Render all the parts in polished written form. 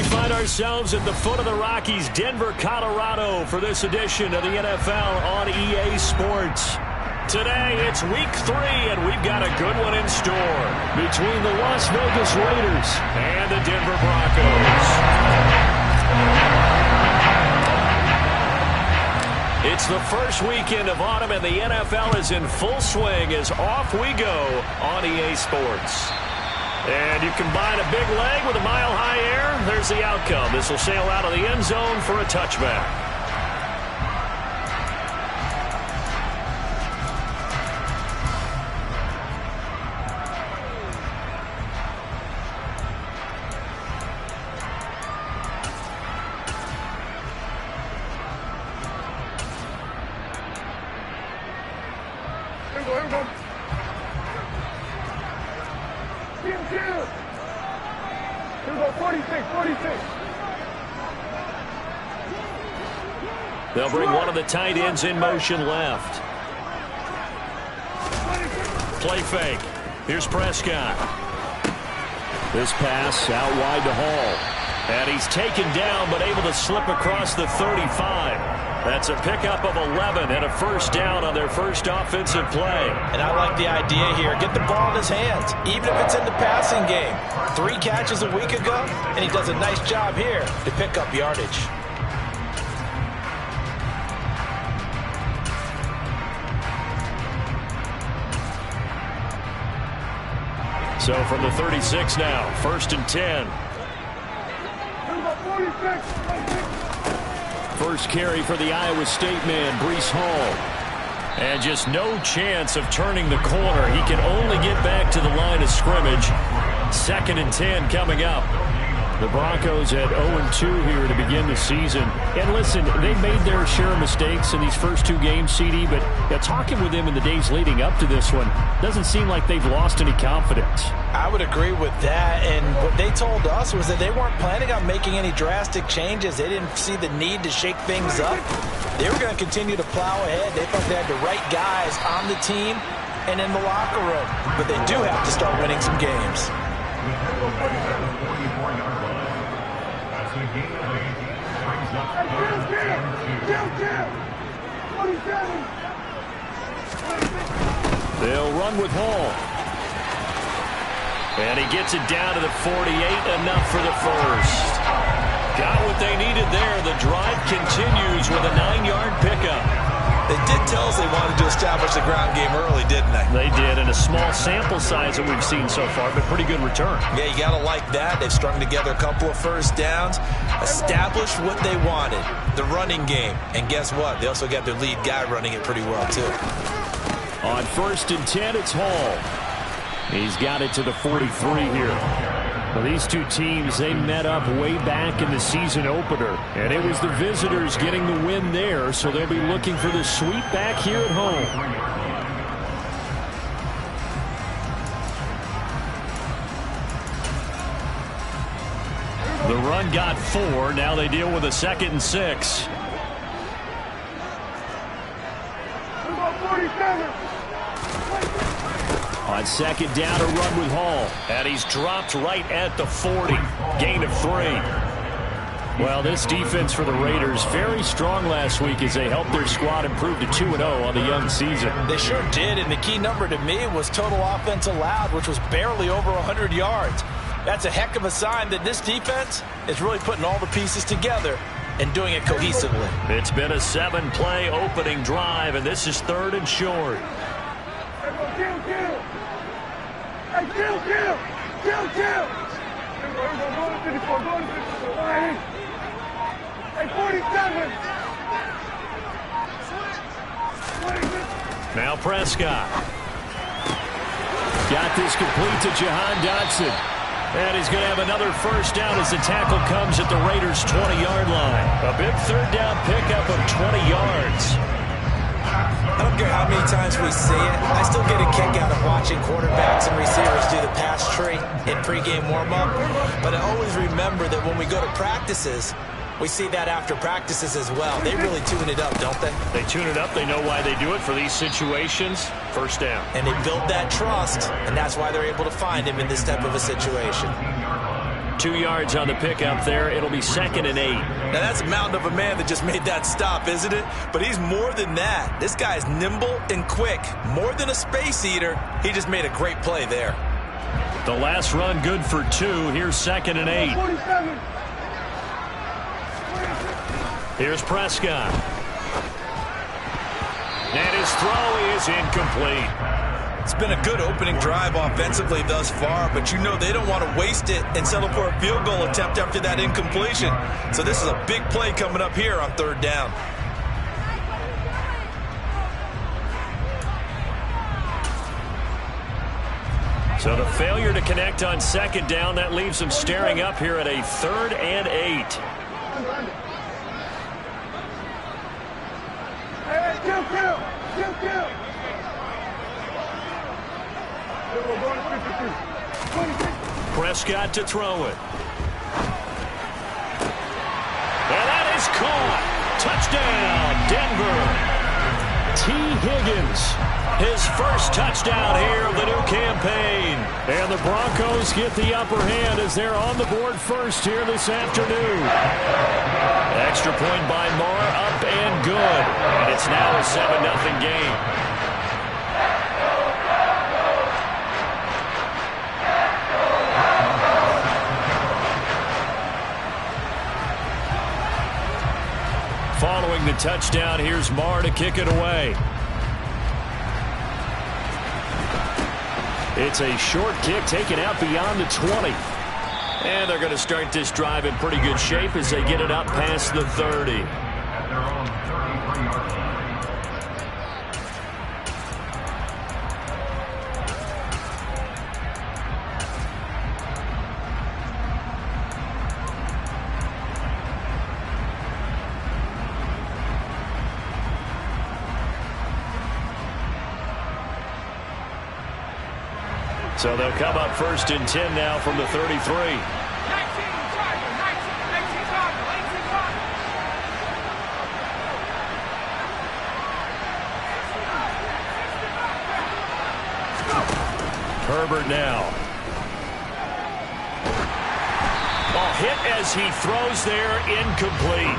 find ourselves at the foot of the Rockies, Denver, Colorado, for this edition of the NFL on EA Sports. Today, it's Week 3, and we've got a good one in store between the Las Vegas Raiders and the Denver Broncos. It's the first weekend of autumn, and the NFL is in full swing as off we go on EA Sports. And you combine a big leg with a mile-high air, there's the outcome. This will sail out of the end zone for a touchback. They'll bring one of the tight ends in motion left. Play fake. Here's Prescott. This pass out wide to Hall. And he's taken down but able to slip across the 35. That's a pickup of 11 and a first down on their first offensive play. And I like the idea here. Get the ball in his hands, even if it's in the passing game. 3 catches a week ago, and he does a nice job here to pick up yardage. So from the 36 now, 1st and 10. First carry for the Iowa State man, Breece Hall. And just no chance of turning the corner. He can only get back to the line of scrimmage. 2nd and 10 coming up. The Broncos at 0-2 here to begin the season. And listen, they've made their share of mistakes in these first 2 games, CD, but talking with them in the days leading up to this one, doesn't seem like they've lost any confidence. I would agree with that, and what they told us was that they weren't planning on making any drastic changes. They didn't see the need to shake things up. They were going to continue to plow ahead. They thought they had the right guys on the team and in the locker room, but they do have to start winning some games. They'll run with Hall. And he gets it down to the 48, enough for the first. Got what they needed there. The drive continues with a 9-yard pickup. They did tell us they wanted to establish the ground game early, didn't they? They did, and a small sample size that we've seen so far, but pretty good return. Yeah, you got to like that. They've strung together a couple of first downs, established what they wanted, the running game. And guess what? They also got their lead guy running it pretty well, too. On 1st and 10, it's Hall. He's got it to the 43 here. Well, these two teams, they met up way back in the season opener, and it was the visitors getting the win there, so they'll be looking for the sweep back here at home. The run got 4. Now they deal with a 2nd and 6. On 2nd down, a run with Hall. And he's dropped right at the 40. Gain of 3. Well, this defense for the Raiders, very strong last week as they helped their squad improve to 2-0 on the young season. They sure did, and the key number to me was total offense allowed, which was barely over 100 yards. That's a heck of a sign that this defense is really putting all the pieces together and doing it cohesively. It's been a 7-play opening drive, and this is 3rd and short. Now Prescott. Got this complete to Jahan Dotson. And he's going to have another first down as the tackle comes at the Raiders' 20-yard line. A big 3rd down pickup of 20 yards. I don't care how many times we see it. I still get a kick out of watching quarterbacks and receivers do the pass tree in pregame warm-up. But I always remember that when we go to practices, we see that after practices as well. They really tune it up, don't they? They tune it up. They know why they do it for these situations. First down. And they build that trust, and that's why they're able to find him in this type of a situation. 2 yards on the pickup there. It'll be 2nd and 8. Now, that's a mountain of a man that just made that stop, isn't it? But he's more than that. This guy's nimble and quick. More than a space eater, he just made a great play there. The last run good for 2. Here's 2nd and 8. Here's Prescott. And his throw is incomplete. It's been a good opening drive offensively thus far, but you know they don't want to waste it and settle for a field goal attempt after that incompletion. So this is a big play coming up here on 3rd down. So the failure to connect on 2nd down, that leaves them staring up here at a 3rd and 8. Prescott to throw it. And that is caught. Touchdown, Denver. T. Higgins, his first touchdown here of the new campaign. And the Broncos get the upper hand as they're on the board first here this afternoon. Extra point by Marr, up and good. And it's now a 7-0 game. Following the touchdown, here's Marr to kick it away. It's a short kick taken out beyond the 20. And they're going to start this drive in pretty good shape as they get it up past the 30. So they'll come up 1st and 10 now from the 33. Herbert now. Ball hit as he throws there, incomplete.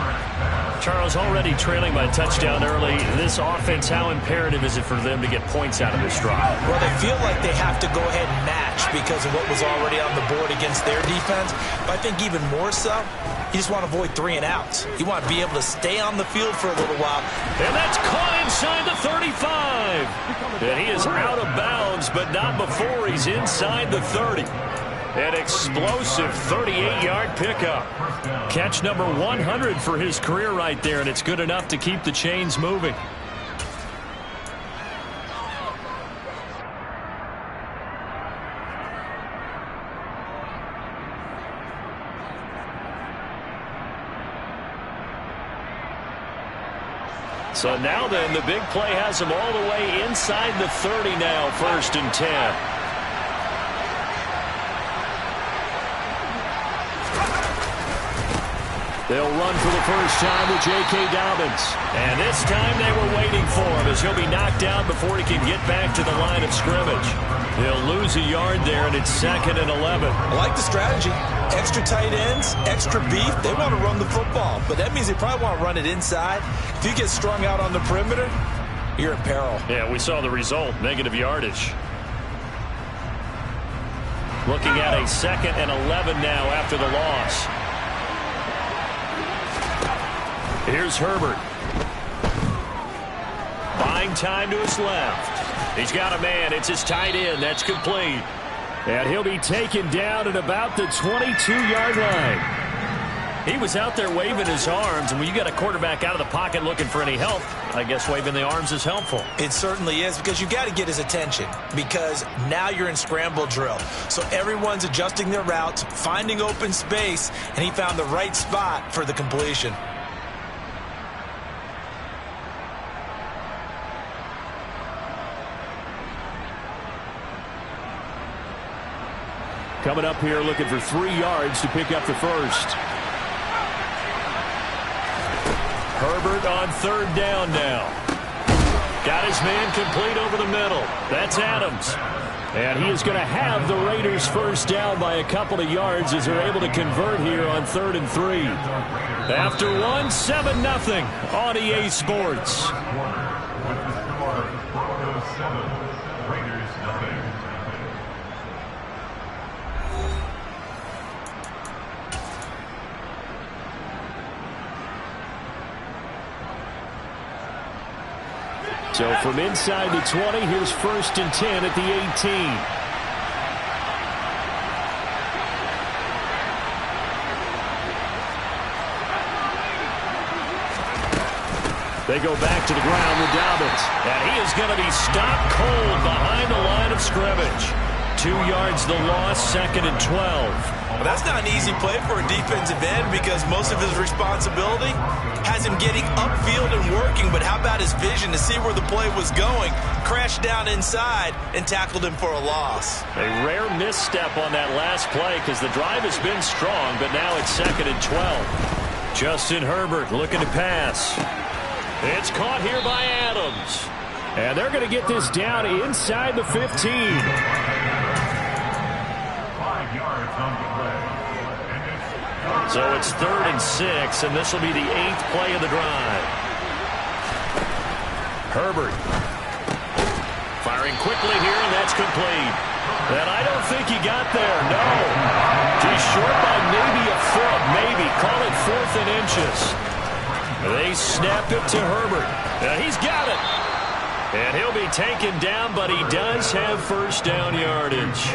Charles, already trailing by a touchdown early. This offense, how imperative is it for them to get points out of this drive? Well, they feel like they have to go ahead and match because of what was already on the board against their defense. But I think even more so, you just want to avoid 3 and outs. You want to be able to stay on the field for a little while. And that's caught inside the 35. And he is out of bounds, but not before he's inside the 30. An explosive 38-yard pickup. Catch number 100 for his career right there, and it's good enough to keep the chains moving. So now then, the big play has him all the way inside the 30 now, 1st and 10. They'll run for the first time with J.K. Dobbins. And this time they were waiting for him as he'll be knocked down before he can get back to the line of scrimmage. They'll lose a yard there, and it's 2nd and 11. I like the strategy. Extra tight ends, extra beef. They want to run the football, but that means they probably want to run it inside. If you get strung out on the perimeter, you're in peril. Yeah, we saw the result, negative yardage. Looking at a 2nd and 11 now after the loss. Here's Herbert. Buying time to his left. He's got a man. It's his tight end. That's complete. And he'll be taken down at about the 22-yard line. He was out there waving his arms, and when you got a quarterback out of the pocket looking for any help, I guess waving the arms is helpful. It certainly is, because you got to get his attention, because now you're in scramble drill. So everyone's adjusting their routes, finding open space, and he found the right spot for the completion. Coming up here looking for 3 yards to pick up the first. Herbert on 3rd down now. Got his man complete over the middle. That's Adams. And he is going to have the Raiders first down by a couple of yards as they're able to convert here on 3rd and 3. After one, 7-0 on EA Sports. So from inside the 20, here's 1st and 10 at the 18. They go back to the ground with Dobbins. And he is going to be stopped cold behind the line of scrimmage. 2 yards the loss, 2nd and 12. Well, that's not an easy play for a defensive end because most of his responsibility has him getting upfield and working. But how about his vision to see where the play was going? Crashed down inside and tackled him for a loss. A rare misstep on that last play because the drive has been strong, but now it's 2nd and 12. Justin Herbert looking to pass. It's caught here by Adams. And they're going to get this down inside the 15. 5 yards on the play. So it's 3rd and 6, and this will be the 8th play of the drive. Herbert firing quickly here, and that's complete. And I don't think he got there, no. He's short by maybe a foot, maybe. Call it 4th and inches. They snap it to Herbert. He's got it. And he'll be taken down, but he does have first down yardage.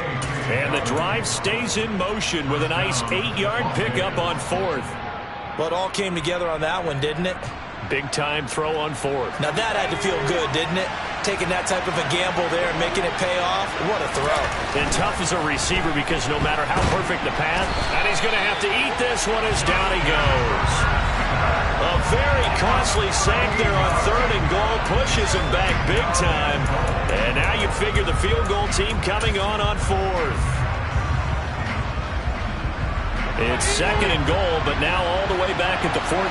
And the drive stays in motion with a nice 8-yard pickup on 4th. Well, it all came together on that one, didn't it? Big-time throw on 4th. Now that had to feel good, didn't it? Taking that type of a gamble there and making it pay off. What a throw. And tough as a receiver because no matter how perfect the path, and he's going to have to eat this one as down he goes. A very costly sack there on 3rd and goal. Pushes him back big time. And now you figure the field goal team coming on 4th. It's 2nd and goal, but now all the way back at the 14.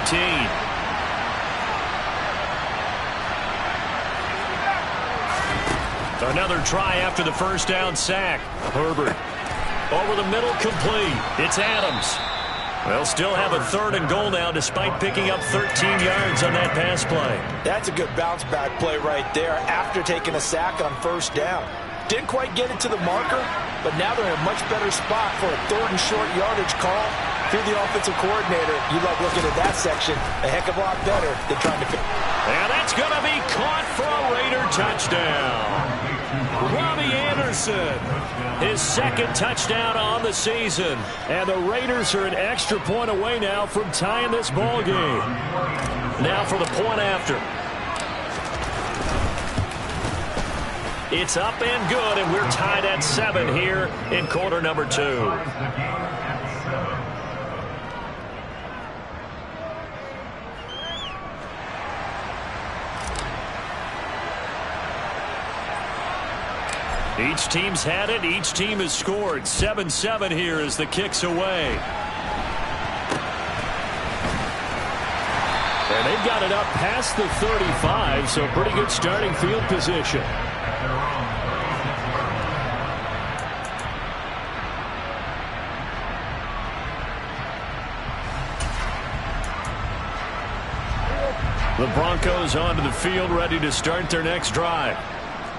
Another try after the first down sack. Herbert over the middle, complete. It's Adams. They'll still have a 3rd and goal now despite picking up 13 yards on that pass play. That's a good bounce back play right there after taking a sack on first down. Didn't quite get it to the marker, but now they're in a much better spot for a 3rd and short yardage call. If you're the offensive coordinator, you like looking at that section a heck of a lot better than trying to fit. And that's going to be caught for a Raider touchdown. Robbie Anderson, his 2nd touchdown on the season. And the Raiders are an extra point away now from tying this ball game. Now for the point after. It's up and good, and we're tied at 7 here in quarter number 2. Each team's had it. Each team has scored. 7-7 here as the kick's away. And they've got it up past the 35, so pretty good starting field position. The Broncos onto the field, ready to start their next drive.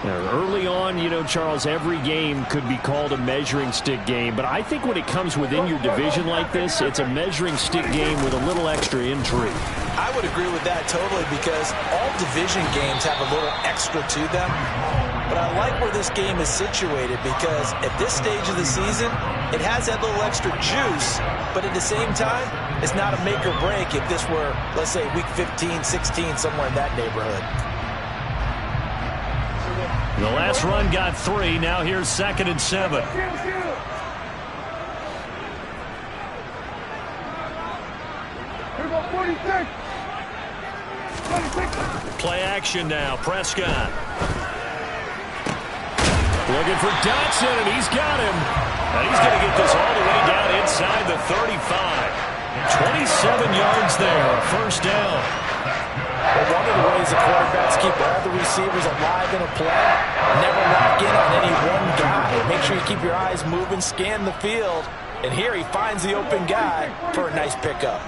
Early on, you know, Charles, every game could be called a measuring stick game. But I think when it comes within your division like this, it's a measuring stick game with a little extra intrigue. I would agree with that totally because all division games have a little extra to them. But I like where this game is situated because at this stage of the season, it has that little extra juice. But at the same time, it's not a make or break if this were, let's say, week 15, 16, somewhere in that neighborhood. The last run got 3. Now here's 2nd and 7. Play action now. Prescott. Looking for Dotson, and he's got him. And he's going to get this all the way down inside the 35. 27 yards there. First down. Well, one of the ways the quarterbacks keep all the receivers alive in a play, never lock in on any one guy. Make sure you keep your eyes moving, scan the field. And here he finds the open guy for a nice pickup.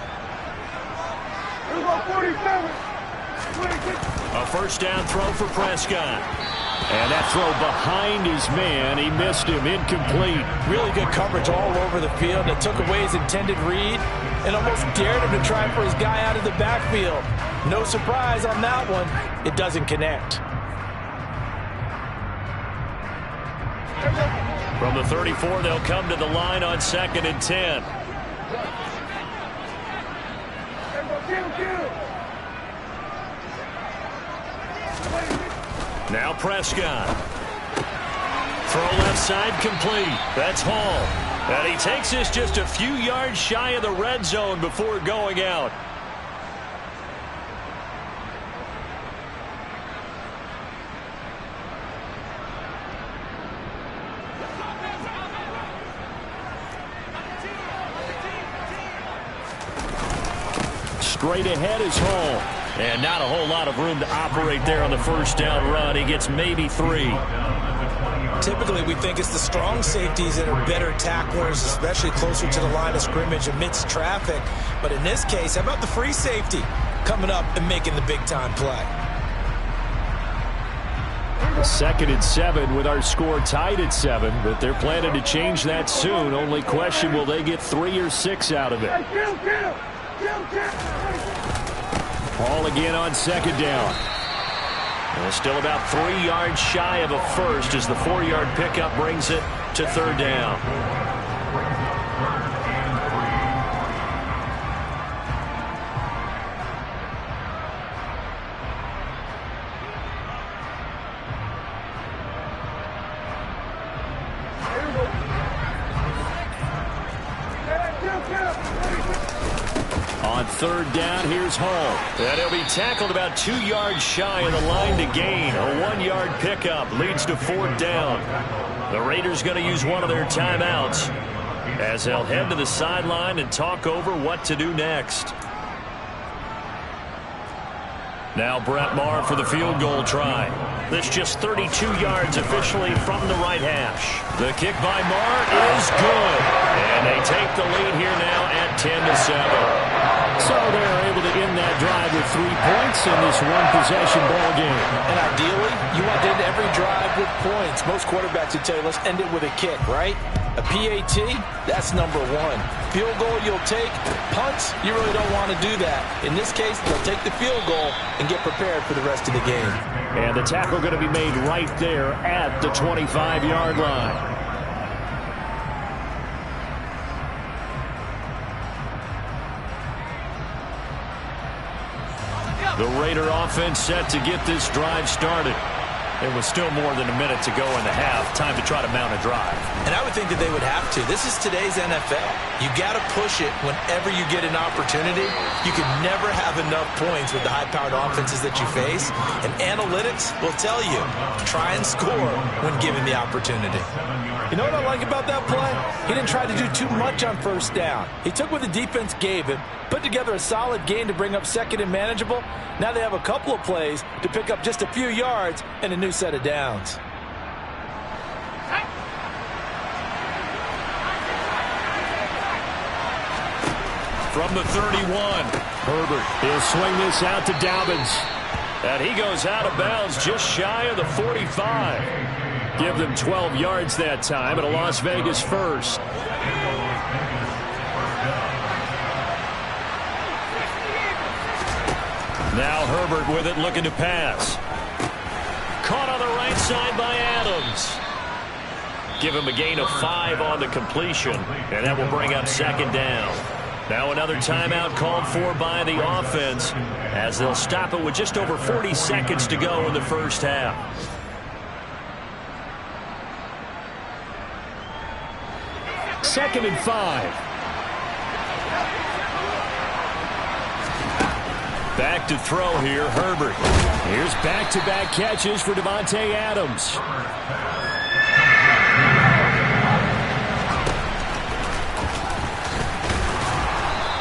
A first down throw for Prescott. And that throw behind his man, he missed him, incomplete. Really good coverage all over the field. It took away his intended read and almost dared him to try for his guy out of the backfield. No surprise on that one. It doesn't connect. From the 34, they'll come to the line on 2nd and 10. Now Prescott. Throw left side complete. That's Hall. And he takes this just a few yards shy of the red zone before going out. Straight ahead is Hall. And not a whole lot of room to operate there on the first down run. He gets maybe 3. Typically, we think it's the strong safeties that are better tacklers, especially closer to the line of scrimmage amidst traffic. But in this case, how about the free safety coming up and making the big-time play? 2nd and 7 with our score tied at 7, but they're planning to change that soon. Only question, will they get 3 or 6 out of it? Hall again on 2nd down. And still about 3 yards shy of a first as the 4-yard pickup brings it to 3rd down. On 3rd down, here's Hall. And he'll be tackled about 2 yards shy of the line to gain. A 1-yard pickup leads to 4th down. The Raiders going to use one of their timeouts as they'll head to the sideline and talk over what to do next. Now Brett Maher for the field goal try. This just 32 yards officially from the right hash. The kick by Maher is good. And they take the lead here now at 10-7. So they're able to end that drive with 3 points in this one-possession ball game. And ideally, you want to end every drive with points. Most quarterbacks would tell you, let's end it with a kick, right? A PAT, that's number 1. Field goal you'll take. Punts, you really don't want to do that. In this case, they'll take the field goal and get prepared for the rest of the game. And the tackle going to be made right there at the 25-yard line. The Raider offense set to get this drive started. There was still more than a minute to go in the half. Time to try to mount a drive. And I would think that they would have to. This is today's NFL. You got to push it whenever you get an opportunity. You can never have enough points with the high-powered offenses that you face. And analytics will tell you, try and score when given the opportunity. You know what I like about that play? He didn't try to do too much on first down. He took what the defense gave him, put together a solid gain to bring up 2nd and manageable. Now they have a couple of plays to pick up just a few yards and a new set of downs. From the 31, Herbert, he'll swing this out to Dobbins. And he goes out of bounds just shy of the 45. Give them 12 yards that time at a Las Vegas first. Now Herbert with it, looking to pass. Caught on the right side by Adams. Give him a gain of 5 on the completion, and that will bring up 2nd down. Now another timeout called for by the offense as they'll stop it with just over 40 seconds to go in the first half. Second and 5. Back to throw here, Herbert. Here's back-to-back catches for Davante Adams.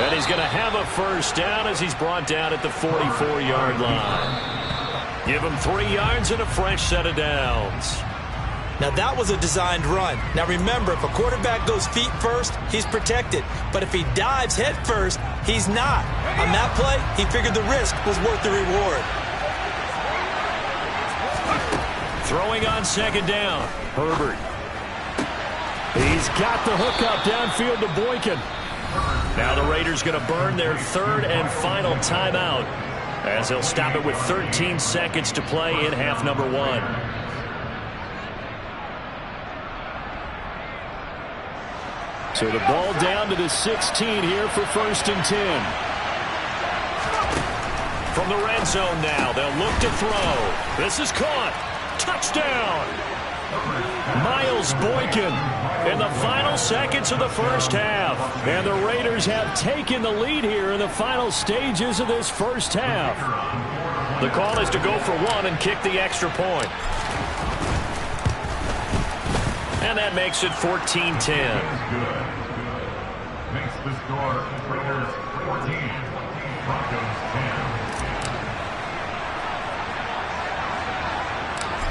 And he's going to have a first down as he's brought down at the 44-yard line. Give him 3 yards and a fresh set of downs. Now, that was a designed run. Now, remember, if a quarterback goes feet first, he's protected. But if he dives head first, he's not. On that play, he figured the risk was worth the reward. Throwing on second down, Herbert. He's got the hookup downfield to Boykin. Now the Raiders going to burn their 3rd and final timeout as they'll stop it with 13 seconds to play in half number 1. So the ball down to the 16 here for 1st and 10. From the red zone now, they'll look to throw. This is caught. Touchdown. Miles Boykin in the final seconds of the first half. And the Raiders have taken the lead here in the final stages of this first half. The call is to go for 1 and kick the extra point. And that makes it 14-10. Makes the score Raiders 14, Broncos 10.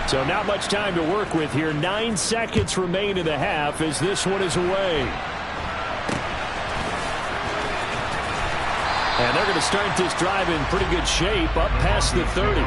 So not much time to work with here. 9 seconds remain in the half as this one is away. And they're going to start this drive in pretty good shape up past the 30.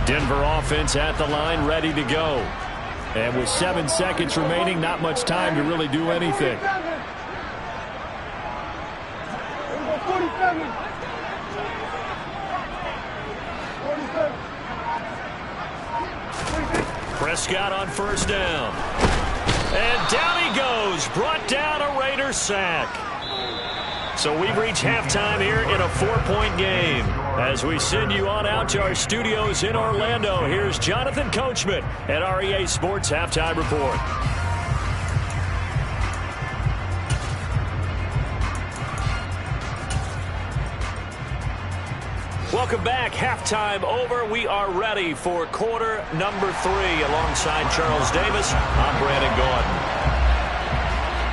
Denver offense at the line, ready to go. And with 7 seconds remaining, not much time to really do anything. Prescott on first down. And down he goes. Brought down a Raiders sack. So we've reached halftime here in a 4-point game. As we send you on out to our studios in Orlando, here's Jonathan Coachman at REA Sports Halftime Report. Welcome back. Halftime over. We are ready for quarter number 3. Alongside Charles Davis, I'm Brandon Gordon.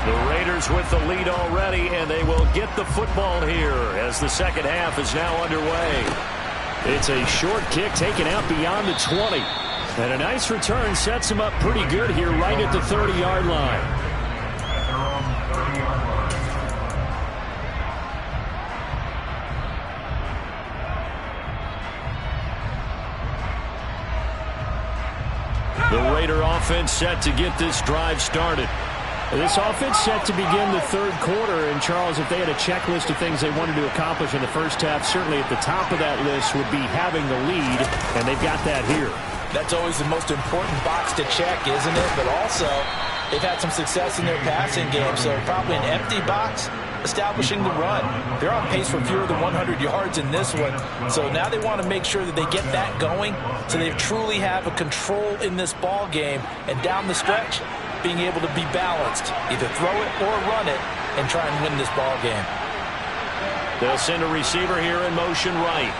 The Raiders with the lead already, and they will get the football here as the second half is now underway. It's a short kick taken out beyond the 20. And a nice return sets him up pretty good here right at the 30-yard line. The Raider offense set to get this drive started. This offense set to begin the 3rd quarter, and Charles, if they had a checklist of things they wanted to accomplish in the first half, certainly at the top of that list would be having the lead, and they've got that here. That's always the most important box to check, isn't it? But also, they've had some success in their passing game, so probably an empty box establishing the run. They're on pace for fewer than 100 yards in this one, so now they want to make sure that they get that going so they truly have a control in this ball game, and down the stretch, being able to be balanced, either throw it or run it, and try and win this ball game. They'll send a receiver here in motion right.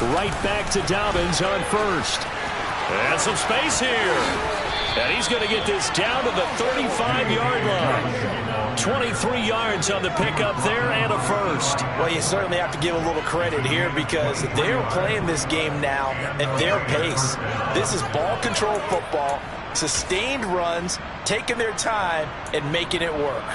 Right back to Dobbins on first. And some space here. And he's going to get this down to the 35-yard line. 23 yards on the pickup there and a first. Well, you certainly have to give a little credit here because they're playing this game now at their pace. This is ball control football, sustained runs, taking their time and making it work.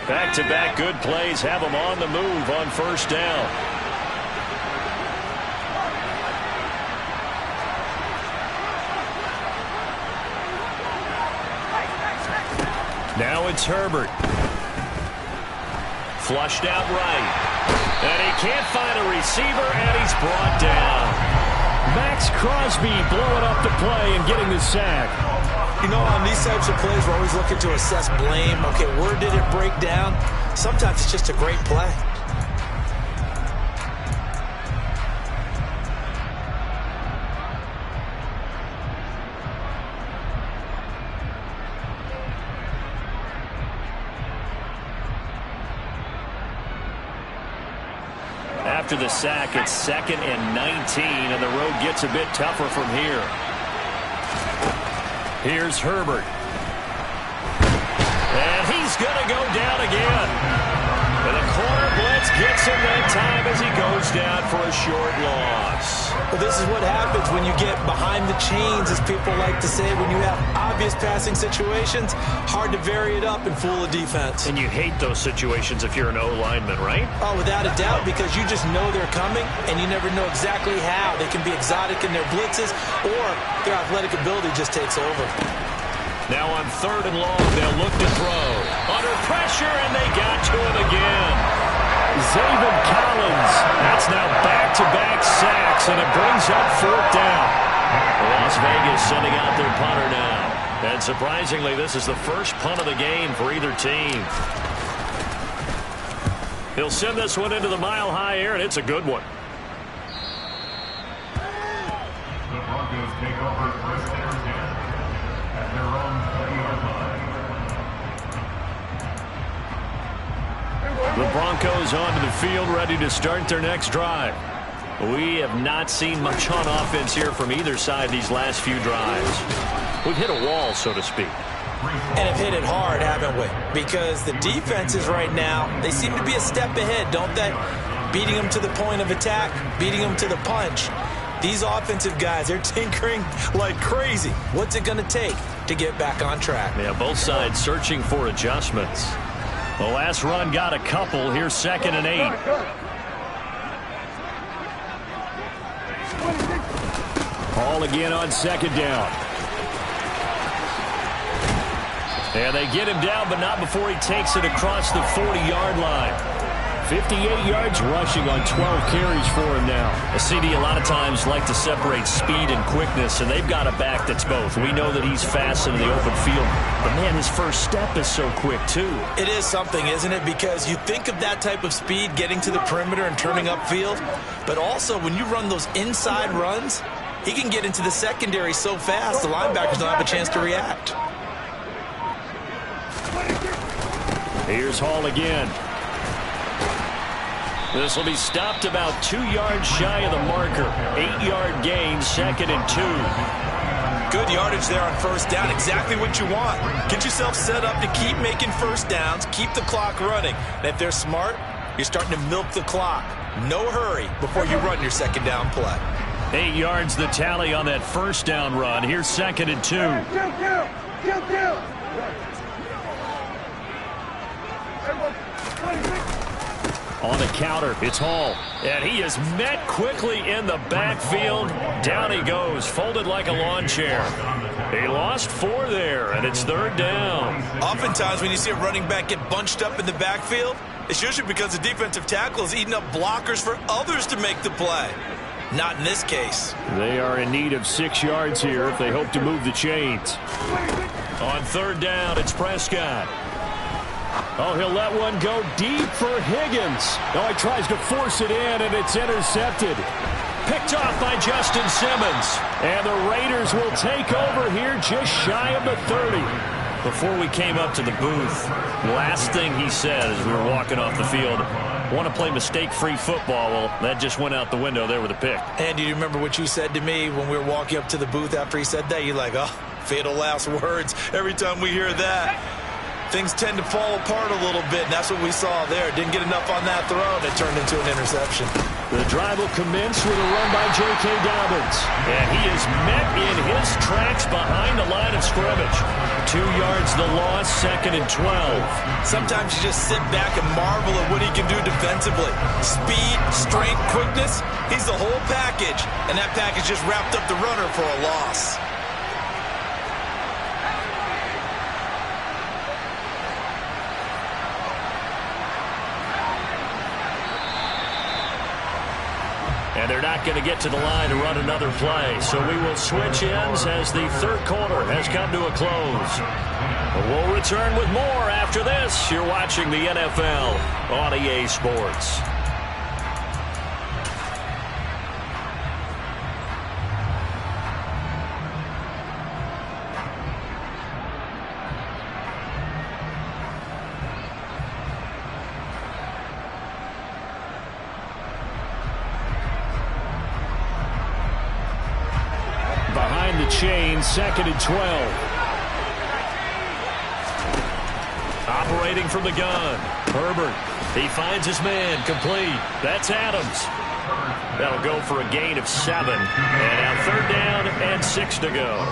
Back-to-back good plays have them on the move on first down. Now it's Herbert. Flushed out right. And he can't find a receiver, and he's brought down. Max Crosby blowing up the play and getting the sack. You know, on these types of plays, we're always looking to assess blame. Okay, where did it break down? Sometimes it's just a great play. After the sack, it's 2nd and 19, and the road gets a bit tougher from here. Here's Herbert. And he's going to go down again. And the corner blitz gets him that time as he goes down for a short loss. Well, this is what happens when you get behind the chains, as people like to say. When you have obvious passing situations, hard to vary it up and fool a defense. And you hate those situations if you're an O-lineman, right? Oh, without a doubt, because you just know they're coming, and you never know exactly how. They can be exotic in their blitzes, or their athletic ability just takes over. Now on 3rd and long, they'll look to throw. Under pressure, and they got to him again. Zaven Collins. That's now back-to-back sacks, and it brings up 4th down. Las Vegas sending out their punter now. And surprisingly, this is the first punt of the game for either team. He'll send this one into the mile-high air, and it's a good one. The Broncos take over 1st and 10 at their own 30-yard line. The Broncos onto the field, ready to start their next drive. We have not seen much on offense here from either side these last few drives. We've hit a wall, so to speak. And have hit it hard, haven't we? Because the defenses right now, they seem to be a step ahead, don't they? Beating them to the point of attack, beating them to the punch. These offensive guys, they're tinkering like crazy. What's it going to take to get back on track? Yeah, both sides searching for adjustments. The last run got a couple. Here's 2nd and 8. Hall again on 2nd down. And they get him down, but not before he takes it across the 40-yard line. 58 yards rushing on 12 carries for him now. A CD a lot of times like to separate speed and quickness, and they've got a back that's both. We know that he's fast into the open field, but man, his first step is so quick too. It is something, isn't it? Because you think of that type of speed getting to the perimeter and turning upfield, but also when you run those inside runs, he can get into the secondary so fast the linebackers don't have a chance to react. Here's Hall again. This will be stopped about 2 yards shy of the marker. 8-yard gain, 2nd and 2. Good yardage there on 1st down. Exactly what you want. Get yourself set up to keep making 1st downs, keep the clock running. And if they're smart, you're starting to milk the clock. No hurry before you run your 2nd down play. 8 yards the tally on that 1st down run. Here's 2nd and 2. On the counter, it's Hall. And he is met quickly in the backfield. Down he goes, folded like a lawn chair. He lost 4 there, and it's 3rd down. Oftentimes when you see a running back get bunched up in the backfield, it's usually because the defensive tackle is eating up blockers for others to make the play. Not in this case. They are in need of 6 yards here if they hope to move the chains. On 3rd down, it's Prescott. Oh, he'll let one go deep for Higgins. Oh, he tries to force it in, and it's intercepted. Picked off by Justin Simmons. And the Raiders will take over here just shy of the 30. Before we came up to the booth, last thing he said as we were walking off the field, want to play mistake-free football. Well, that just went out the window there with a pick. And do you remember what you said to me when we were walking up to the booth after he said that? You're like, oh, fatal last words. Every time we hear that, things tend to fall apart a little bit, and that's what we saw there. Didn't get enough on that throw, and it turned into an interception. The drive will commence with a run by J.K. Dobbins. And he is met in his tracks behind the line of scrimmage. 2 yards the loss, 2nd and 12. Sometimes you just sit back and marvel at what he can do defensively. Speed, strength, quickness, he's the whole package. And that package just wrapped up the runner for a loss. And they're not going to get to the line to run another play. So we will switch ends as the third quarter has come to a close. But we'll return with more after this. You're watching the NFL on EA Sports. Behind the chain, 2nd and 12. Operating from the gun. Herbert. He finds his man. Complete. That's Adams. That'll go for a gain of 7. And now 3rd down and 6 to go.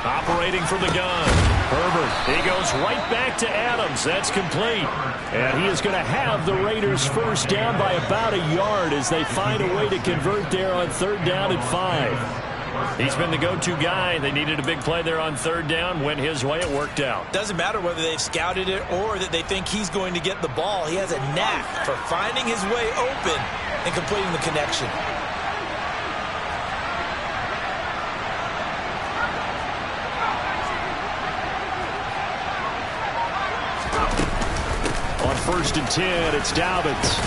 Operating from the gun. Herbert. He goes right back to Adams. That's complete. And he is going to have the Raiders first down by about a yard as they find a way to convert there on 3rd down and 5. He's been the go-to guy. They needed a big play there on 3rd down. Went his way. It worked out. Doesn't matter whether they've scouted it or that they think he's going to get the ball. He has a knack for finding his way open and completing the connection. On 1st and 10, it's Dobbins.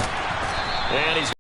And he's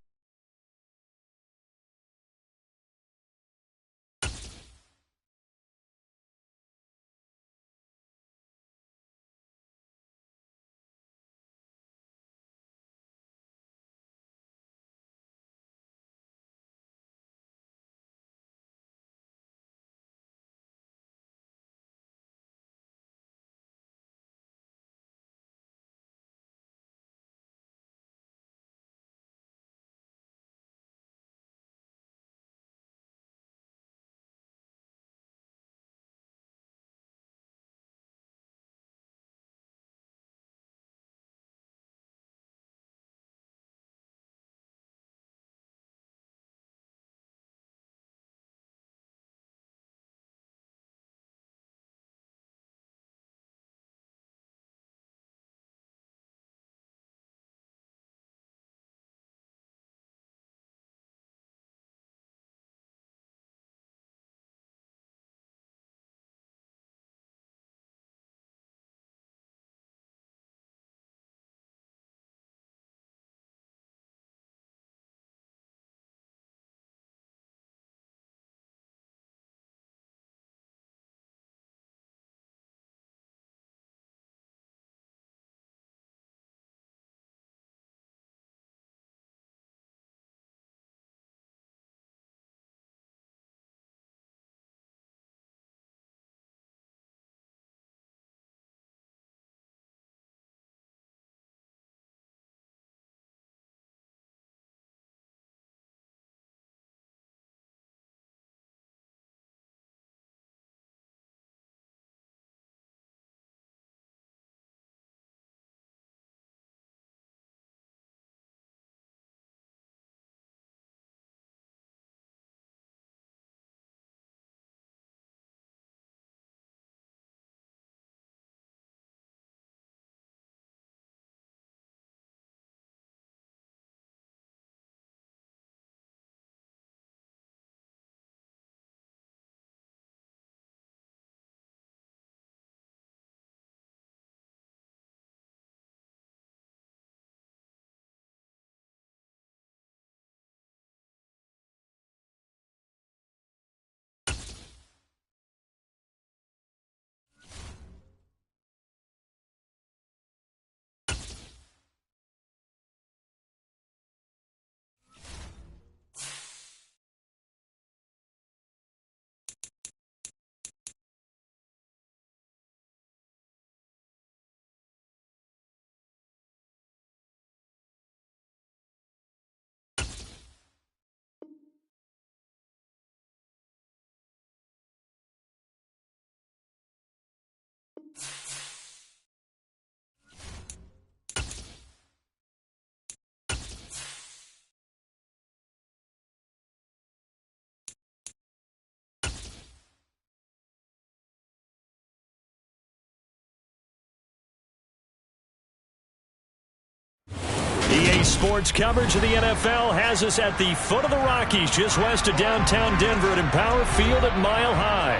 EA Sports coverage of the NFL has us at the foot of the Rockies, just west of downtown Denver at Empower Field at Mile High.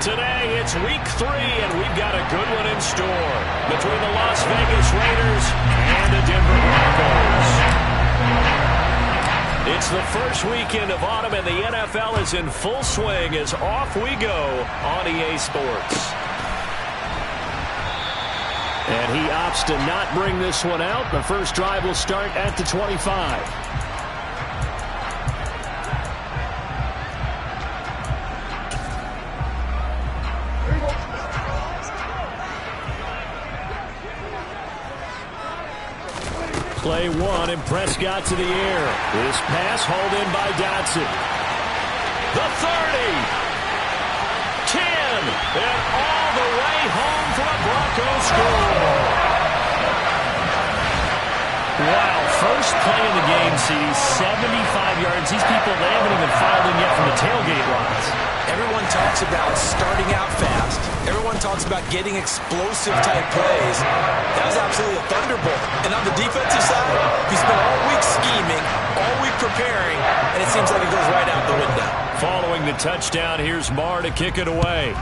Today, it's Week 3, and we've got a good one in store between the Las Vegas Raiders and the Denver Broncos. It's the first weekend of autumn, and the NFL is in full swing as off we go on EA Sports. And he opts to not bring this one out. The first drive will start at the 25. Play one, and Prescott to the air. This pass hauled in by Dotson. The 30. 10. And all the way home for a Broncos score. Wow, first play of the game, CD, 75 yards. These people, they haven't even filed in yet from the tailgate lines. Everyone talks about starting out fast. Everyone talks about getting explosive-type plays. That was absolutely a thunderbolt. And on the defensive side, you spent all week scheming, all week preparing, and it seems like it goes right out the window. Following the touchdown, here's Marr to kick it away.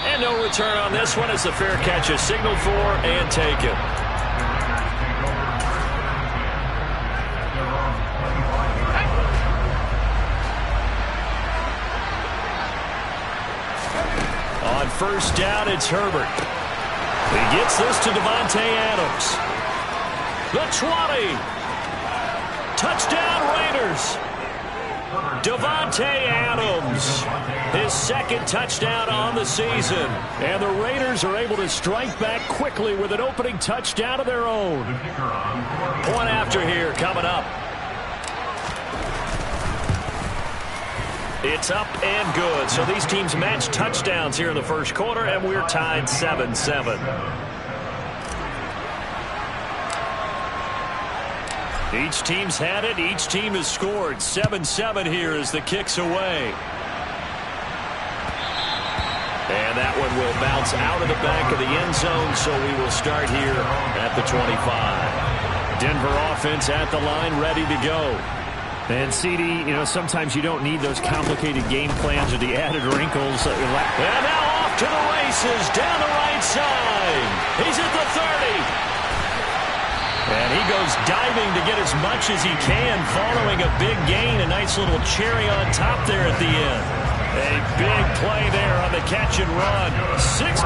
And no return on this one as the fair catch is signaled for and taken. On first down, it's Herbert. He gets this to Devontae Adams. The 20. Touchdown Raiders. Devontae Adams. His second touchdown on the season. And the Raiders are able to strike back quickly with an opening touchdown of their own. Point after here coming up. It's up and good. So these teams match touchdowns here in the first quarter, and we're tied 7-7. Each team's had it. Each team has scored. 7-7 here as the kick's away. And that one will bounce out of the back of the end zone, so we will start here at the 25. Denver offense at the line, ready to go. And CD, you know, sometimes you don't need those complicated game plans or the added wrinkles. And now off to the races down the right side. He's at the 30. And he goes diving to get as much as he can following a big gain. A nice little cherry on top there at the end. A big play there on the catch and run. 66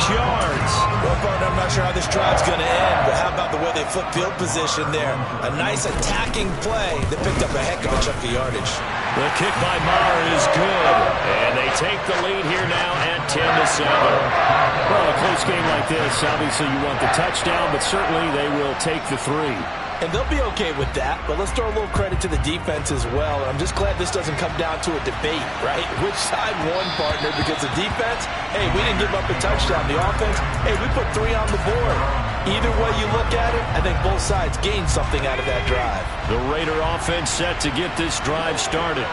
yards. Well, partner, I'm not sure how this drive's going to end, but how about the way they flip field position there? A nice attacking play that picked up a heck of a chunk of yardage. The kick by Marr is good. And they take the lead here now at 10-7. Well, a close game like this, obviously you want the touchdown, but certainly they will take the 3. And they'll be okay with that, but let's throw a little credit to the defense as well. I'm just glad this doesn't come down to a debate, right? Which side won, partner? Because the defense, hey, we didn't give up a touchdown. The offense, hey, we put 3 on the board. Either way you look at it, I think both sides gained something out of that drive. The Raider offense set to get this drive started.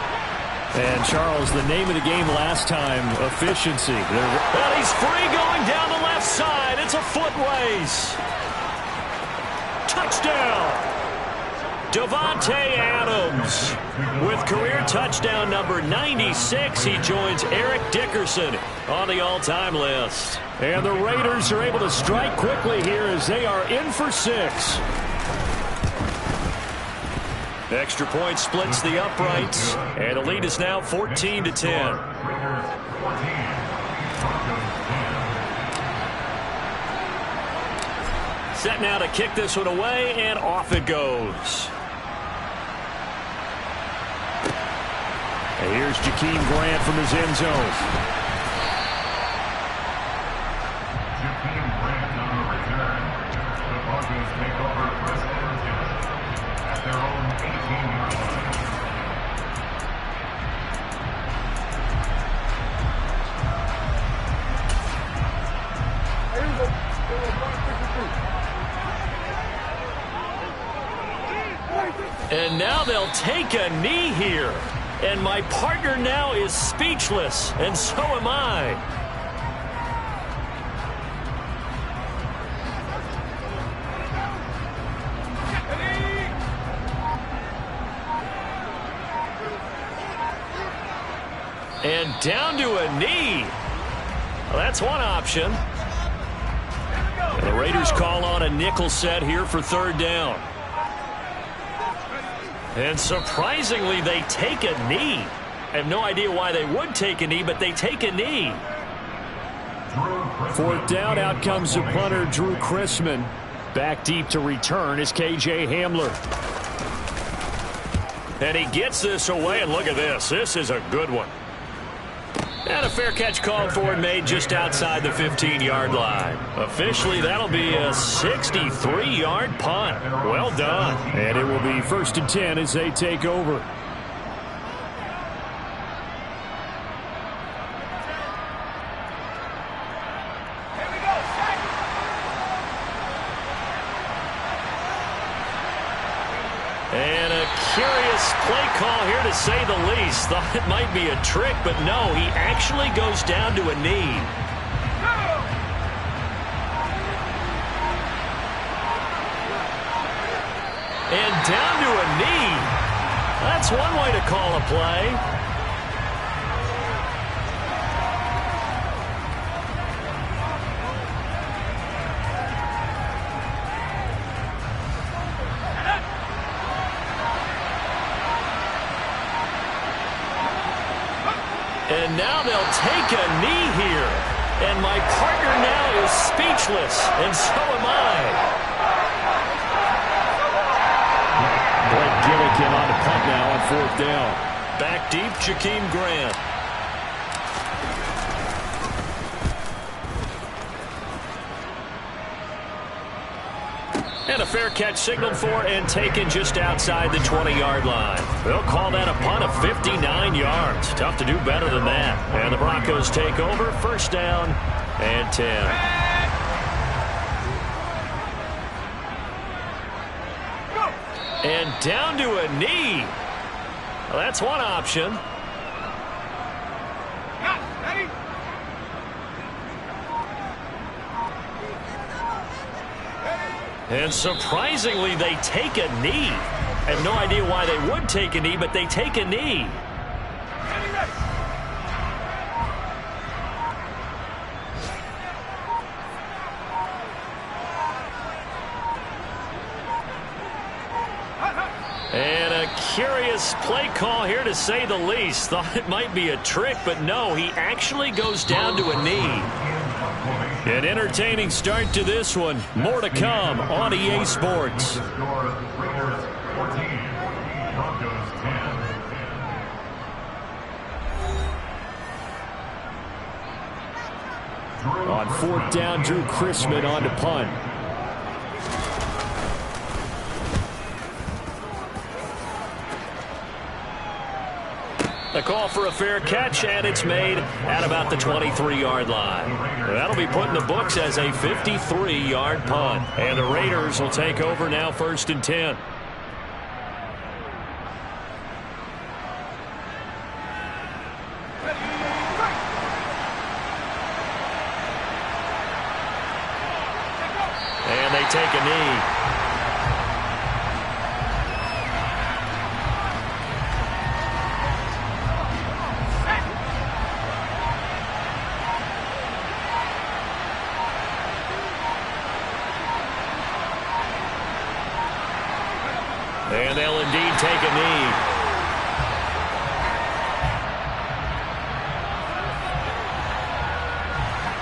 And, Charles, the name of the game last time, efficiency. And he's free going down the left side. It's a foot race. Touchdown. Devontae Adams with career touchdown number 96. He joins Eric Dickerson on the all-time list. And the Raiders are able to strike quickly here as they are in for 6. Extra point splits the uprights, and the lead is now 14-10. Set now to kick this one away, and off it goes. And here's Jakeem Grant from his end zone. Jakeem Grant on the return. The Broncos take over first and 10 at their own 18-yard line. And now they'll take a knee here. And my partner now is speechless, and so am I. And down to a knee. Well, that's one option. And the Raiders call on a nickel set here for third down. And surprisingly, they take a knee. I have no idea why they would take a knee, but they take a knee. Fourth down, out comes the punter, Drew Chrisman. Back deep to return is K.J. Hamler. And he gets this away, and look at this. This is a good one. And a fair catch called for and made just outside the 15-yard line. Officially, that'll be a 63-yard punt. Well done. And it will be 1st and 10 as they take over. And a curious play call here, to say the least. Thought it might be a trick, but no, he actually goes down to a knee. And down to a knee. That's one way to call a play. And now they'll take a knee here. And my partner now is speechless, and so am I. Blake Gillikin on the punt now on 4th down. Back deep, Jakeem Grant. And a fair catch signaled for and taken just outside the 20-yard line. They'll call that a punt of 59 yards. Tough to do better than that. And the Broncos take over, 1st down and 10. And down to a knee. Well, that's one option. And surprisingly, they take a knee. I have no idea why they would take a knee, but they take a knee. And a curious play call here, to say the least. Thought it might be a trick, but no, he actually goes down to a knee. An entertaining start to this one. More to come on EA Sports. On 4th down, Drew Chrisman on to punt. A call for a fair catch, and it's made at about the 23-yard line. That'll be put in the books as a 53-yard punt. And the Raiders will take over now, 1st and 10. And they take a knee. And they'll indeed take a knee.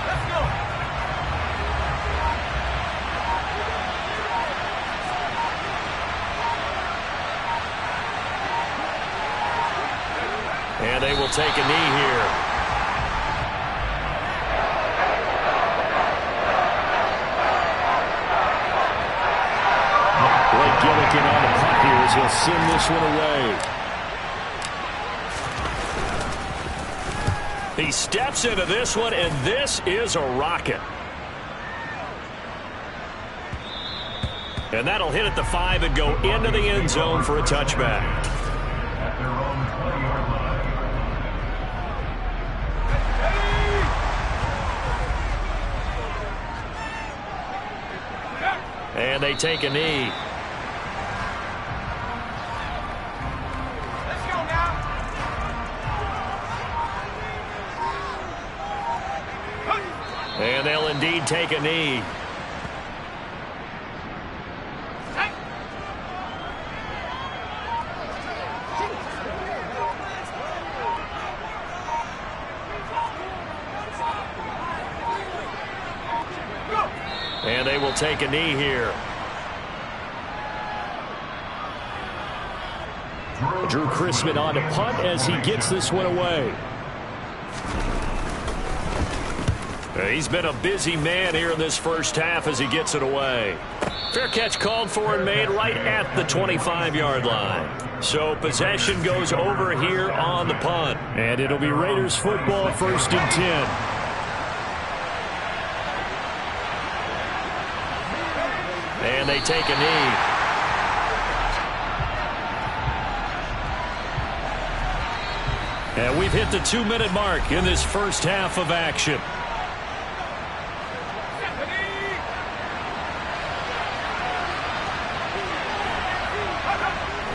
Let's go. And they will take a knee here. Gillikin on the punt here as he'll send this one away. He steps into this one, and this is a rocket. And that'll hit at the 5 and go into the end zone for a touchback. At their own 20-yard line. And they take a knee. And they'll indeed take a knee. And they will take a knee here. Drew Chrisman on to punt as he gets this one away. He's been a busy man here in this first half as he gets it away. Fair catch called for and made right at the 25-yard line. So possession goes over here on the punt. And it'll be Raiders football, 1st and 10. And they take a knee. And we've hit the 2-minute mark in this first half of action.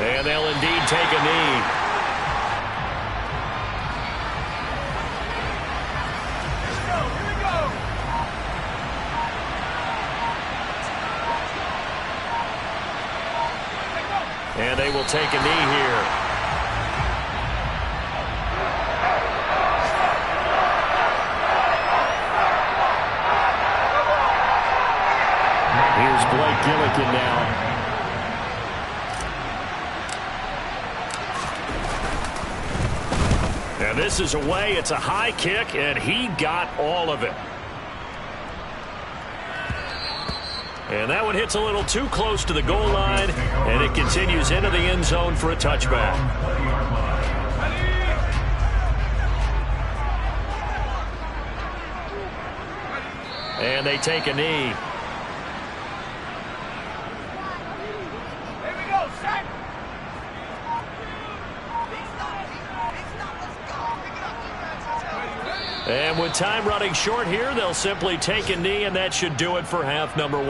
And they'll indeed take a knee. And they will take a knee here. Here's Blake Gillikin now. And this is away. It's a high kick, and he got all of it. And that one hits a little too close to the goal line, and it continues into the end zone for a touchback. And they take a knee. And with time running short here, they'll simply take a knee, and that should do it for half number 1.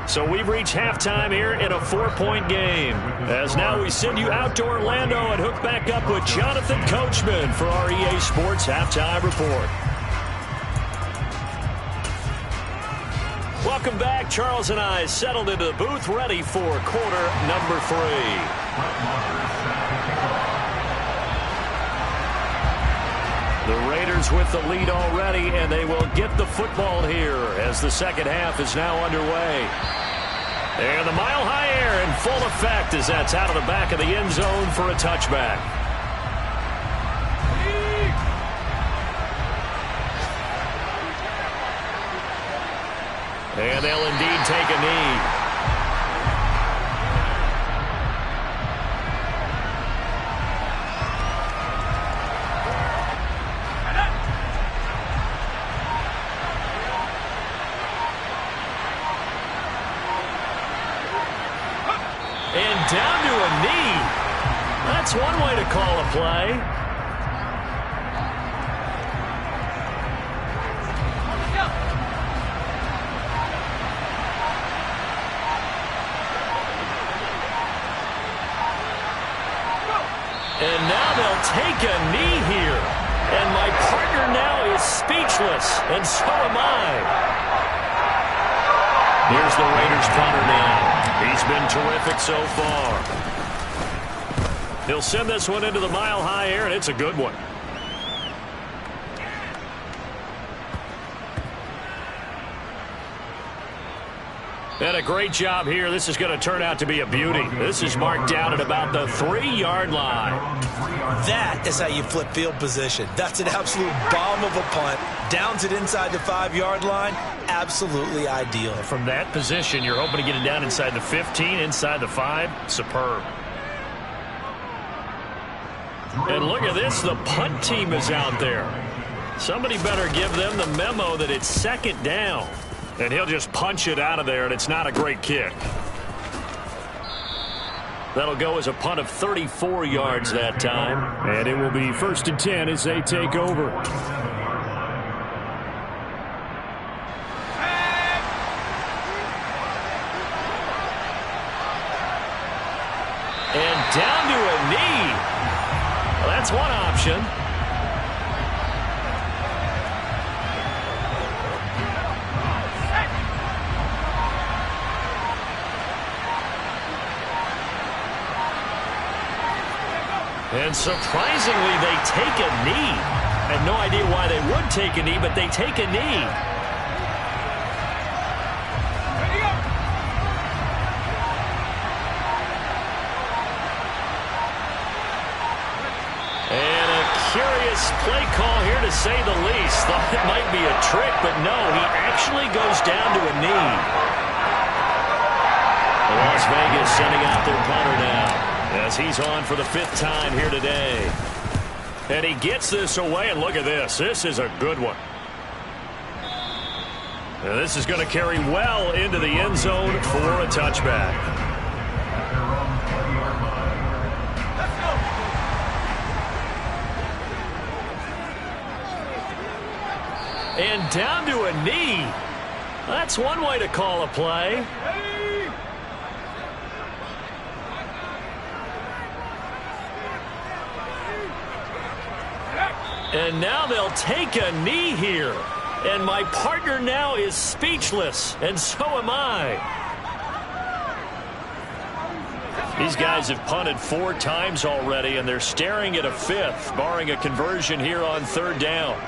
So we've reached halftime here in a 4-point game. As now we send you out to Orlando and hook back up with Jonathan Coachman for our EA Sports Halftime Report. Welcome back. Charles and I settled into the booth, ready for quarter number 3. The Raiders with the lead already, and they will get the football here as the second half is now underway. And the Mile High Air in full effect as that's out of the back of the end zone for a touchback. And they'll indeed take a knee. And down to a knee. That's one way to call a play. And now they'll take a knee here. And my partner now is speechless, and so am I. Here's the Raiders punter now. He's been terrific so far. He'll send this one into the Mile High Air, and it's a good one. And a great job here. This is going to turn out to be a beauty. This is marked down at about the 3-yard line. That is how you flip field position. That's an absolute bomb of a punt. Downs it inside the 5-yard line. Absolutely ideal. From that position, you're hoping to get it down inside the 15, inside the 5. Superb. And look at this. The punt team is out there. Somebody better give them the memo that it's second down. And he'll just punch it out of there, and it's not a great kick. That'll go as a punt of 34 yards that time. And it will be 1st and 10 as they take over. down to a knee. Well, that's one option. And surprisingly, they take a knee. I have no idea why they would take a knee, but they take a knee. And a curious play call here, to say the least. Thought it might be a trick, but no, he actually goes down to a knee. Las Vegas sending out their punter now, as he's on for the 5th time here today. And he gets this away, and look at this. This is a good one. And this is going to carry well into the end zone for a touchback. And down to a knee. That's one way to call a play. And now they'll take a knee here. And my partner now is speechless, and so am I. These guys have punted 4 times already, and they're staring at a 5th, barring a conversion here on 3rd down.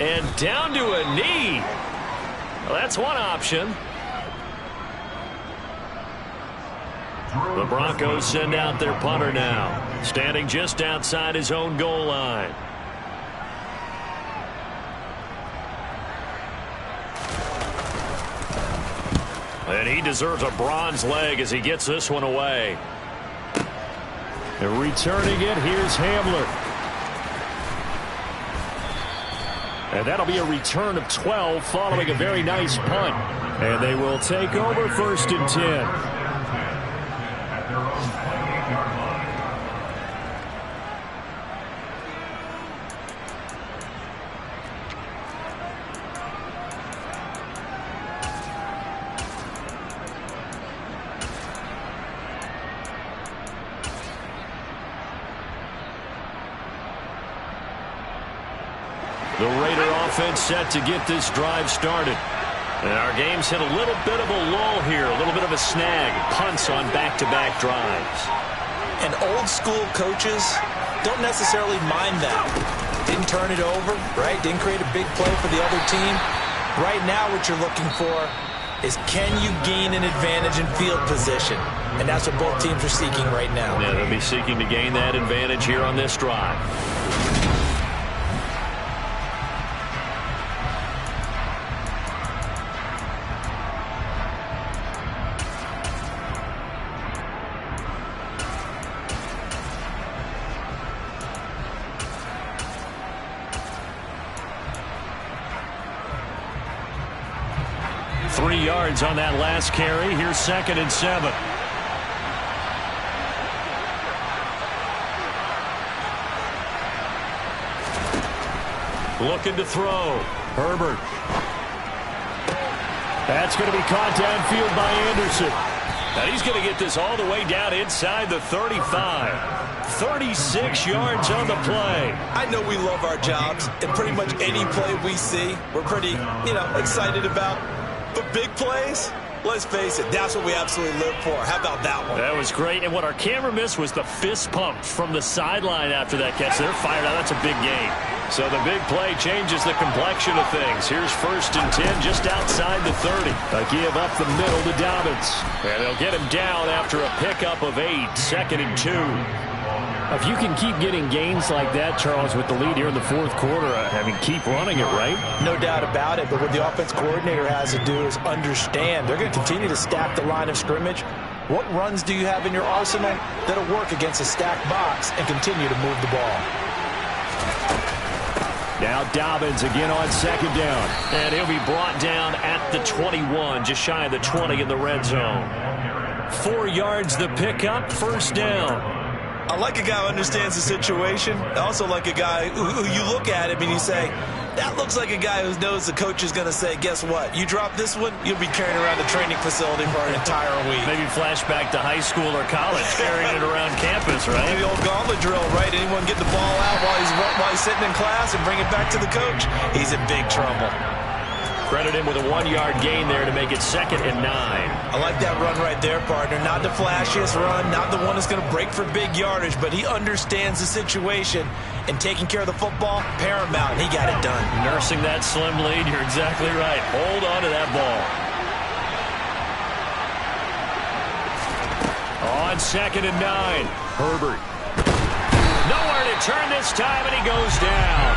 And down to a knee. Well, that's one option. The Broncos send out their punter now, standing just outside his own goal line. And he deserves a bronze leg as he gets this one away. And returning it, here's Hamler. And that'll be a return of 12 following a very nice punt. And they will take over 1st and 10. The Raider offense set to get this drive started. And our game's hit a little bit of a lull here, a little bit of a snag. Punts on back-to-back drives. And old-school coaches don't necessarily mind that. Didn't turn it over, right? Didn't create a big play for the other team. Right now what you're looking for is, can you gain an advantage in field position? And that's what both teams are seeking right now. Yeah, they'll be seeking to gain that advantage here on this drive. On that last carry. Here's 2nd and 7. Looking to throw. Herbert. That's going to be caught downfield by Anderson. And he's going to get this all the way down inside the 35. 36 yards on the play. I know we love our jobs, and pretty much any play we see, we're pretty, excited about. But big plays, let's face it, that's what we absolutely live for. How about that one? That was great. And what our camera missed was the fist pump from the sideline after that catch. They're fired out. That's a big gain. So the big play changes the complexion of things. Here's 1st and 10 just outside the 30. A give up the middle to Dobbins. And they'll get him down after a pickup of 8. 2nd and 2. If you can keep getting gains like that, Charles, with the lead here in the 4th quarter, keep running it, right? No doubt about it, but what the offense coordinator has to do is understand they're going to continue to stack the line of scrimmage. What runs do you have in your arsenal that'll work against a stacked box and continue to move the ball? Now Dobbins again on 2nd down. And he'll be brought down at the 21, just shy of the 20 in the red zone. 4 yards the pickup, 1st down. I like a guy who understands the situation. I also like a guy who you look at him and you say, that looks like a guy who knows the coach is going to say, guess what? You drop this one, you'll be carrying around the training facility for an entire week. Maybe flashback to high school or college, carrying it around campus, right? Maybe the old gauntlet drill, right? Anyone get the ball out while he's sitting in class and bring it back to the coach? He's in big trouble. Credit him with a 1-yard gain there to make it 2nd and 9. I like that run right there, partner. Not the flashiest run, not the one that's going to break for big yardage, but he understands the situation, and taking care of the football, paramount, and he got it done. Nursing that slim lead, you're exactly right. Hold on to that ball. On 2nd and 9, Herbert. Nowhere to turn this time, and he goes down.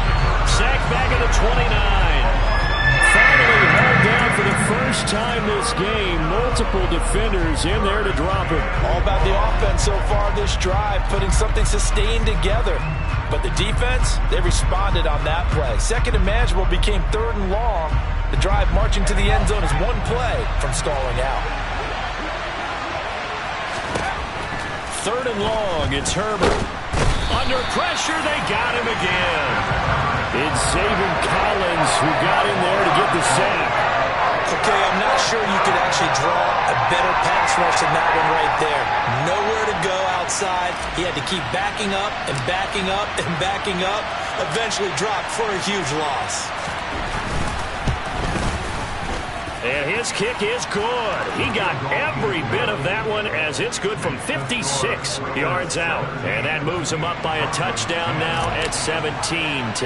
Sacked back at the 29. Finally held down for the first time this game. Multiple defenders in there to drop him. All about the offense so far this drive, putting something sustained together. But the defense, they responded on that play. 2nd and manageable became 3rd and long. The drive marching to the end zone is one play from stalling out. 3rd and long, it's Herbert. Under pressure, they got him again. It's Zaven Collins who got in there to get the sack. Okay, I'm not sure you could actually draw a better pass rush than that one right there. Nowhere to go outside. He had to keep backing up and backing up and backing up. Eventually dropped for a huge loss. And his kick is good. He got every bit of that one as it's good from 56 yards out. And that moves him up by a touchdown now at 17-10.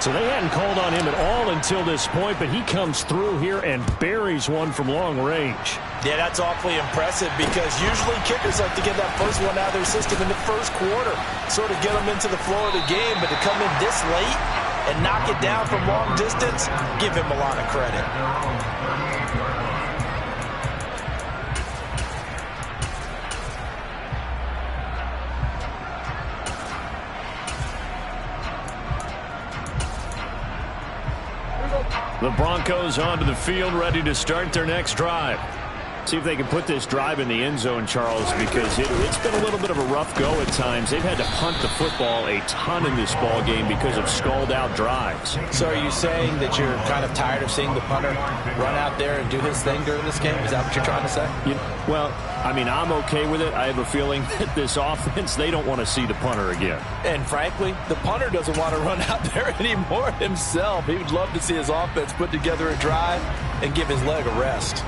So they hadn't called on him at all until this point, but he comes through here and buries one from long range. Yeah, that's awfully impressive because usually kickers like to get that first one out of their system in the first quarter, sort of get them into the flow of the game, but to come in this late and knock it down from long distance, give him a lot of credit. The Broncos onto the field, ready to start their next drive. See if they can put this drive in the end zone, Charles, because it's been a little bit of a rough go at times. They've had to punt the football a ton in this ball game because of stalled-out drives. So are you saying that you're kind of tired of seeing the punter run out there and do his thing during this game? Is that what you're trying to say? Well, I mean, I'm okay with it. I have a feeling that this offense, they don't want to see the punter again. And frankly, the punter doesn't want to run out there anymore himself. He would love to see his offense put together a drive and give his leg a rest.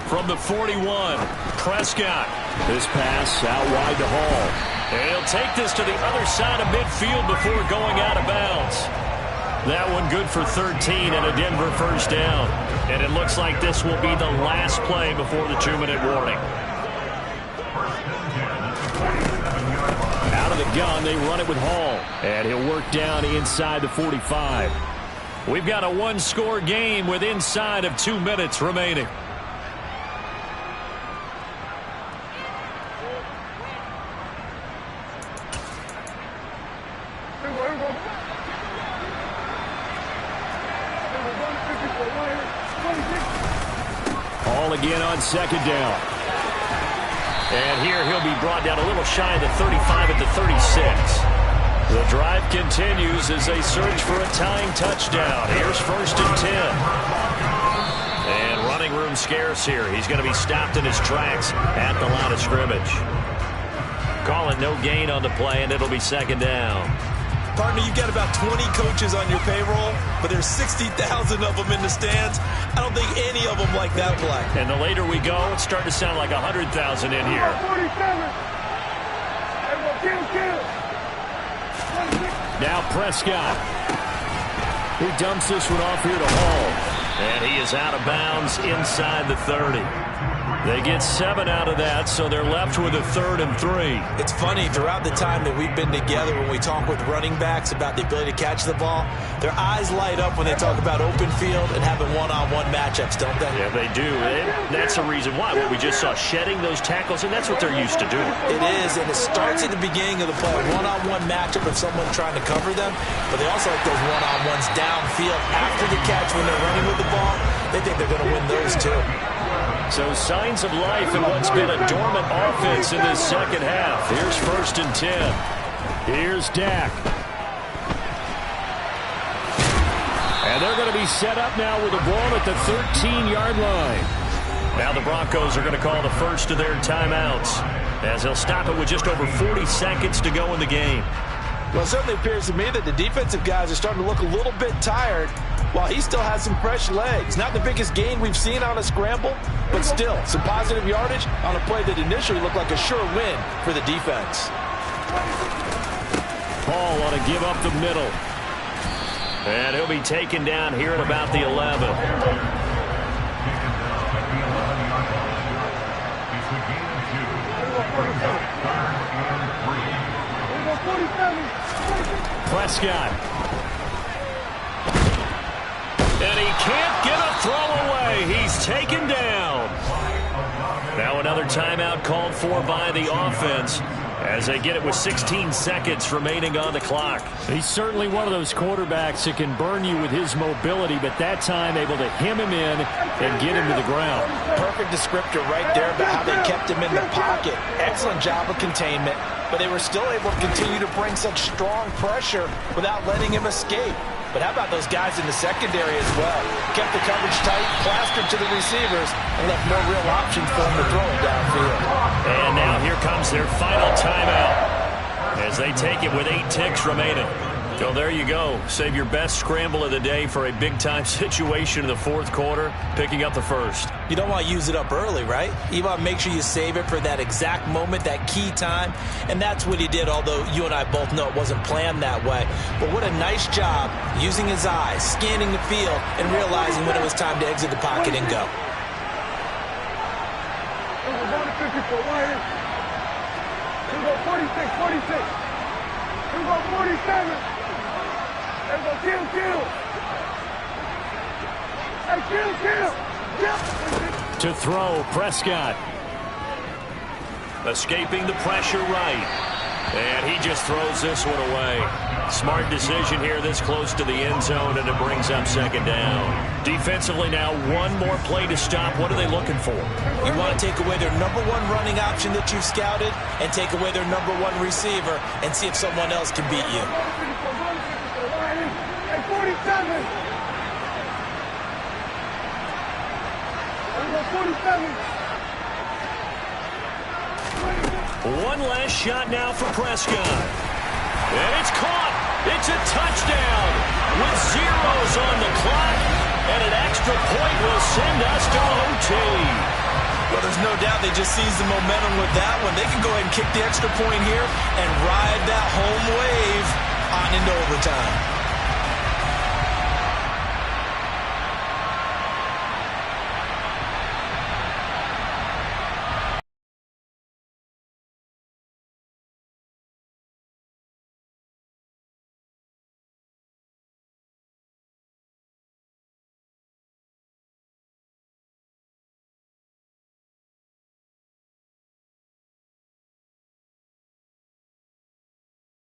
From the 41, Prescott. This pass out wide to Hall. And he'll take this to the other side of midfield before going out of bounds. That one good for 13 and a Denver first down. And it looks like this will be the last play before the 2-minute warning. Out of the gun, they run it with Hall. And he'll work down inside the 45. We've got a one-score game with inside of 2 minutes remaining. Hall again on 2nd down. And here he'll be brought down a little shy of the 35 at the 36. The drive continues as they search for a tying touchdown. Here's 1st and 10. And running room scarce here. He's going to be stopped in his tracks at the line of scrimmage. Call it no gain on the play, and it'll be 2nd down. Partner, you've got about 20 coaches on your payroll, but there's 60,000 of them in the stands. I don't think any of them like that play. And the later we go, it's starting to sound like 100,000 in here. 47. Now Prescott. He dumps this one off here to Hall. And he is out of bounds inside the 30. They get 7 out of that, so they're left with a 3rd and 3. It's funny, throughout the time that we've been together, when we talk with running backs about the ability to catch the ball, their eyes light up when they talk about open field and having one-on-one matchups, don't they? Yeah, they do. And that's the reason why. What we just saw, shedding those tackles, and that's what they're used to doing. It is, and it starts at the beginning of the play. One-on-one matchup with someone trying to cover them, but they also like those one-on-ones downfield after the catch when they're running with the ball. They think they're going to win those, too. So signs of life in what's been a dormant offense in this second half. Here's 1st and 10. Here's Dak. And they're going to be set up now with the ball at the 13-yard line. Now the Broncos are going to call the first of their timeouts, as they'll stop it with just over 40 seconds to go in the game. Well, it certainly appears to me that the defensive guys are starting to look a little bit tired while he still has some fresh legs. Not the biggest gain we've seen on a scramble, but still some positive yardage on a play that initially looked like a sure win for the defense. Paul ought to give up the middle. And he'll be taken down here at about the 11. Prescott. And he can't get a throw away. He's taken down. Now another timeout called for by the offense as they get it with 16 seconds remaining on the clock. He's certainly one of those quarterbacks that can burn you with his mobility, but that time able to hem him in and get him to the ground. Perfect descriptor right there about how they kept him in the pocket. Excellent job of containment, but they were still able to continue to bring such strong pressure without letting him escape. But how about those guys in the secondary as well? Kept the coverage tight, plastered to the receivers, and left no real options for them to throw it downfield. And now here comes their final timeout as they take it with 8 ticks remaining. So there you go. Save your best scramble of the day for a big-time situation in the 4th quarter, picking up the first. You don't want to use it up early, right? You want to make sure you save it for that exact moment, that key time. And that's what he did, although you and I both know it wasn't planned that way. But what a nice job using his eyes, scanning the field, and realizing when it was time to exit the pocket and go. To throw, Prescott. Escaping the pressure right. And he just throws this one away. Smart decision here this close to the end zone, and it brings up 2nd down. Defensively now, one more play to stop. What are they looking for? You want to take away their number 1 running option that you've scouted and take away their number 1 receiver and see if someone else can beat you. 47. One last shot now for Prescott. And it's caught. It's a touchdown with zeros on the clock. And an extra point will send us to OT. Well, there's no doubt they just seized the momentum with that one. They can go ahead and kick the extra point here and ride that home wave on into overtime.